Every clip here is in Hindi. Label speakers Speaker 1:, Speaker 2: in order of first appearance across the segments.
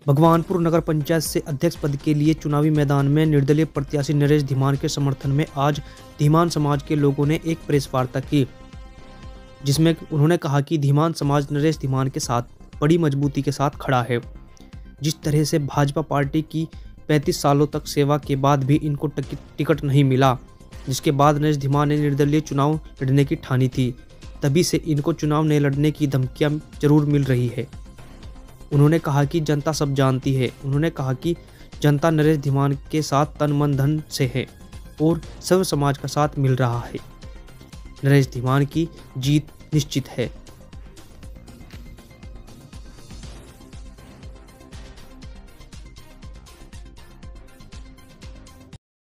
Speaker 1: भगवानपुर नगर पंचायत से अध्यक्ष पद के लिए चुनावी मैदान में निर्दलीय प्रत्याशी नरेश धीमान के समर्थन में आज धीमान समाज के लोगों ने एक प्रेस वार्ता की, जिसमें उन्होंने कहा कि धीमान समाज नरेश धीमान के साथ बड़ी मजबूती के साथ खड़ा है। जिस तरह से भाजपा पार्टी की 35 सालों तक सेवा के बाद भी इनको टिकट नहीं मिला, जिसके बाद नरेश धीमान ने निर्दलीय चुनाव लड़ने की ठानी थी, तभी से इनको चुनाव नहीं लड़ने की धमकियां जरूर मिल रही है। उन्होंने कहा कि जनता सब जानती है। उन्होंने कहा कि जनता नरेश धीमान के साथ तन मन धन से है और सर्व समाज का साथ मिल रहा है। नरेश धीमान की जीत निश्चित है।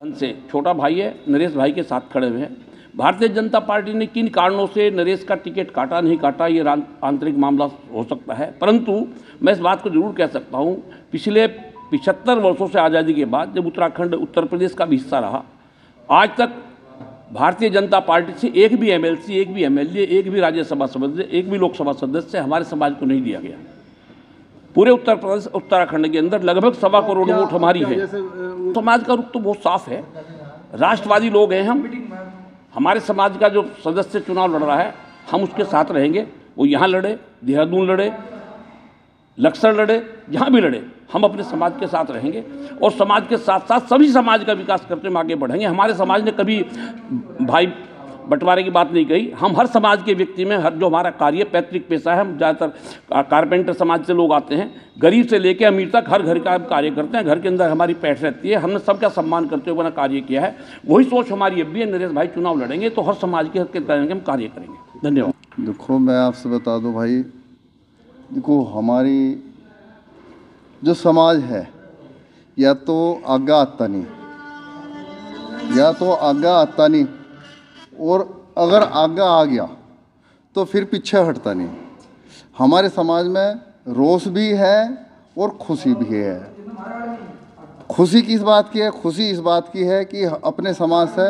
Speaker 2: से छोटा भाई है, नरेश भाई के साथ खड़े हुए हैं। भारतीय जनता पार्टी ने किन कारणों से नरेश का टिकट काटा नहीं काटा, ये आंतरिक मामला हो सकता है, परंतु मैं इस बात को जरूर कह सकता हूँ, पिछले 75 वर्षों से आज़ादी के बाद जब उत्तराखंड उत्तर प्रदेश का भी हिस्सा रहा, आज तक भारतीय जनता पार्टी से एक भी एमएलसी, एक भी एमएलए, एक भी राज्यसभा सदस्य, एक भी लोकसभा सदस्य हमारे समाज को नहीं दिया गया। पूरे उत्तर प्रदेश उत्तराखंड के अंदर लगभग 1.25 करोड़ वोट हमारी है। समाज का रुख तो बहुत साफ है, राष्ट्रवादी लोग हैं हम। हमारे समाज का जो सदस्य चुनाव लड़ रहा है, हम उसके साथ रहेंगे। वो यहाँ लड़े, देहरादून लड़े, लक्सर लड़े, जहाँ भी लड़े, हम अपने समाज के साथ रहेंगे और समाज के साथ साथ सभी समाज का विकास करते हुए आगे बढ़ेंगे। हमारे समाज ने कभी भाई बंटवारे की बात नहीं कही। हम हर समाज के व्यक्ति में, हर जो हमारा कार्य पैतृक पेशा है, हम ज़्यादातर कारपेंटर समाज से लोग आते हैं, गरीब से लेकर अमीर तक हर घर का कार्य करते हैं। घर के अंदर हमारी पैठ रहती है, हमने सबका सम्मान करते हुए अपना कार्य किया है। वही सोच हमारी अब भी है। नरेश भाई चुनाव लड़ेंगे तो हर समाज के हक के हम कार्य करेंगे। धन्यवाद।
Speaker 3: देखो, मैं आपसे बता दूं भाई, देखो हमारी जो समाज है, या तो आगा आता नहीं, या तो आगा आता नहीं, और अगर आगा आ गया तो फिर पीछे हटता नहीं। हमारे समाज में रोष भी है और खुशी भी है। खुशी किस बात की है? खुशी इस बात की है कि अपने समाज से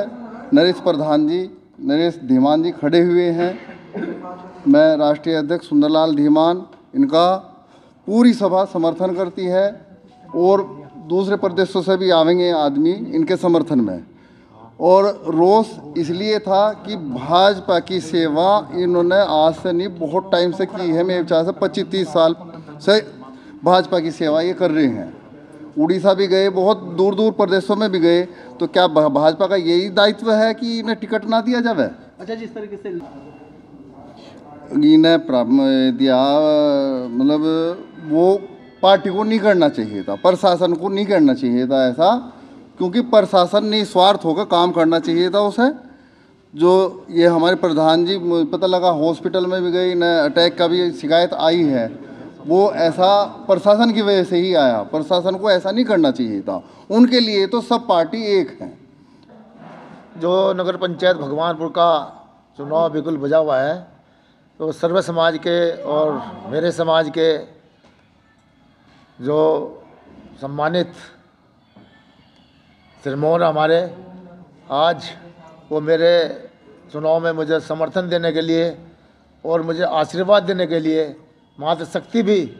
Speaker 3: नरेश प्रधान जी, नरेश धीमान जी खड़े हुए हैं। मैं राष्ट्रीय अध्यक्ष सुंदरलाल धीमान, इनका पूरी सभा समर्थन करती है और दूसरे प्रदेशों से भी आवेंगे आदमी इनके समर्थन में। और रोष इसलिए था कि भाजपा की सेवा इन्होंने आज से नहीं, बहुत टाइम से की है। मेरे विचार से 25-30 साल से भाजपा की सेवा ये कर रहे हैं। उड़ीसा भी गए, बहुत दूर दूर प्रदेशों में भी गए। तो क्या भाजपा का यही दायित्व है कि इन्हें टिकट ना दिया जाए?
Speaker 4: अच्छा, जिस तरीके से
Speaker 3: इन्हें दिया, मतलब वो पार्टी को नहीं करना चाहिए था, प्रशासन को नहीं करना चाहिए था ऐसा, क्योंकि प्रशासन निस्वार्थ होकर काम करना चाहिए था उसे। जो ये हमारे प्रधान जी, पता लगा हॉस्पिटल में भी गई, न अटैक का भी शिकायत आई है, वो ऐसा प्रशासन की वजह से ही आया। प्रशासन को ऐसा नहीं करना चाहिए था। उनके लिए तो सब पार्टी एक है।
Speaker 4: जो नगर पंचायत भगवानपुर का चुनाव बिल्कुल बजा हुआ है, तो सर्व समाज के और मेरे समाज के जो सम्मानित सिरमौर हमारे, आज वो मेरे चुनाव में मुझे समर्थन देने के लिए और मुझे आशीर्वाद देने के लिए, मातृ शक्ति भी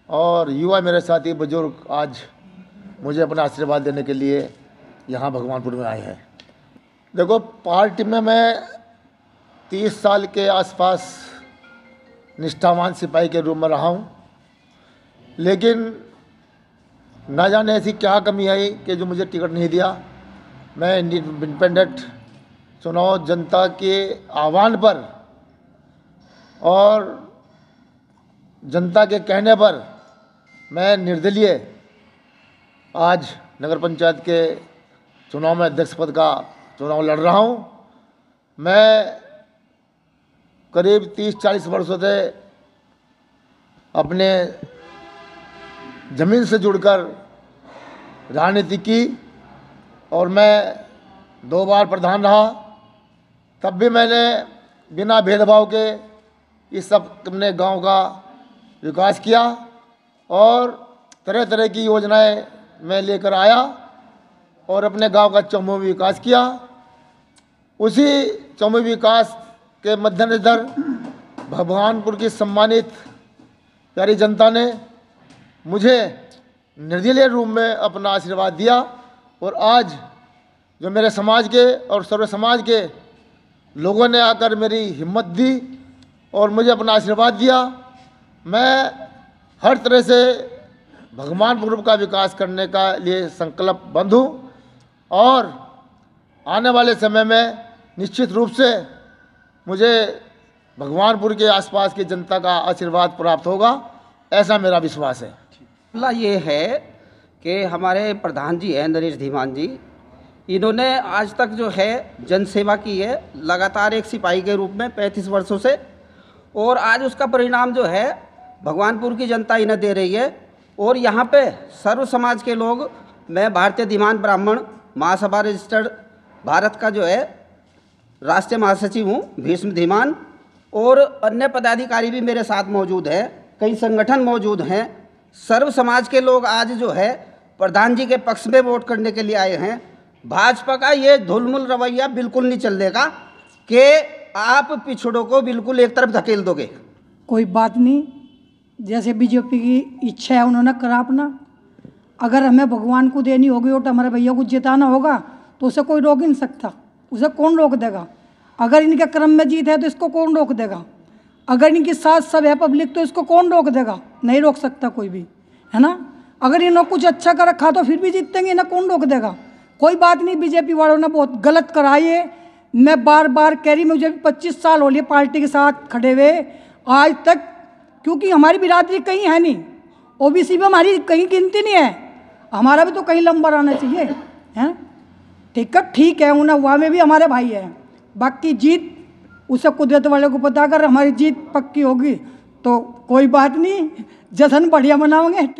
Speaker 4: और युवा मेरे साथी बुजुर्ग आज मुझे अपना आशीर्वाद देने के लिए यहाँ भगवानपुर में आए हैं। देखो, पार्टी में मैं 30 साल के आसपास निष्ठावान सिपाही के रूप में रहा हूँ, लेकिन ना जाने ऐसी क्या कमी आई कि जो मुझे टिकट नहीं दिया। मैं इंडिपेंडेंट चुनाव जनता के आह्वान पर और जनता के कहने पर मैं निर्दलीय आज नगर पंचायत के चुनाव में अध्यक्ष पद का चुनाव लड़ रहा हूँ। मैं करीब 30-40 वर्षों से अपने ज़मीन से जुड़कर राजनीति की और मैं 2 बार प्रधान रहा। तब भी मैंने बिना भेदभाव के इस सब अपने गांव का विकास किया और तरह तरह की योजनाएं मैं लेकर आया और अपने गांव का चौमुखी विकास किया। उसी चौमुखी विकास के मद्देनजर भगवानपुर की सम्मानित प्यारी जनता ने मुझे निर्दलीय रूप में अपना आशीर्वाद दिया और आज जो मेरे समाज के और सर्व समाज के लोगों ने आकर मेरी हिम्मत दी और मुझे अपना आशीर्वाद दिया। मैं हर तरह से भगवानपुर का विकास करने का लिए संकल्पबद्ध हूँ और आने वाले समय में निश्चित रूप से मुझे भगवानपुर के आसपास की जनता का आशीर्वाद प्राप्त होगा, ऐसा मेरा विश्वास है।
Speaker 5: मामला ये है कि हमारे प्रधान जी हैं नरेश धीमान जी, इन्होंने आज तक जो है जनसेवा की है लगातार एक सिपाही के रूप में 35 वर्षों से, और आज उसका परिणाम जो है भगवानपुर की जनता इन्हें दे रही है। और यहाँ पे सर्व समाज के लोग, मैं भारतीय धीमान ब्राह्मण महासभा रजिस्टर्ड भारत का जो है राष्ट्रीय महासचिव हूँ भीष्म धीमान, और अन्य पदाधिकारी भी मेरे साथ मौजूद हैं, कई संगठन मौजूद हैं। सर्व समाज के लोग आज जो है प्रधान जी के पक्ष में वोट करने के लिए आए हैं। भाजपा का ये धुलमुल रवैया बिल्कुल नहीं चलेगा कि आप पिछड़ों को बिल्कुल एक तरफ धकेल दोगे।
Speaker 6: कोई बात नहीं, जैसे बीजेपी की इच्छा है उन्होंने करा अपना। अगर हमें भगवान को देनी होगी वोट, हमारे भैया को जिताना होगा, तो उसे कोई रोक ही नहीं सकता। उसे कौन रोक देगा? अगर इनके क्रम में जीत है तो इसको कौन रोक देगा? अगर इनकी साथ सब है पब्लिक तो इसको कौन रोक देगा? नहीं रोक सकता कोई भी, है ना। अगर इन्होंने कुछ अच्छा कर रखा तो फिर भी जीतेंगे, इन्हें कौन रोक देगा? कोई बात नहीं, बीजेपी वालों ने बहुत गलत कराई है। मैं बार बार कह रही, मुझे 25 साल हो लिए पार्टी के साथ खड़े हुए आज तक, क्योंकि हमारी बिरादरी कहीं है नहीं, ओबीसी में हमारी कहीं गिनती नहीं है, हमारा भी तो कहीं नंबर आना चाहिए, है। टिकट ठीक है, उन्हें हुआ में भी हमारे भाई हैं, बाकी जीत उसे कुदरत वाले को पता। अगर हमारी जीत पक्की होगी तो कोई बात नहीं, जश्न बढ़िया मनाओगे।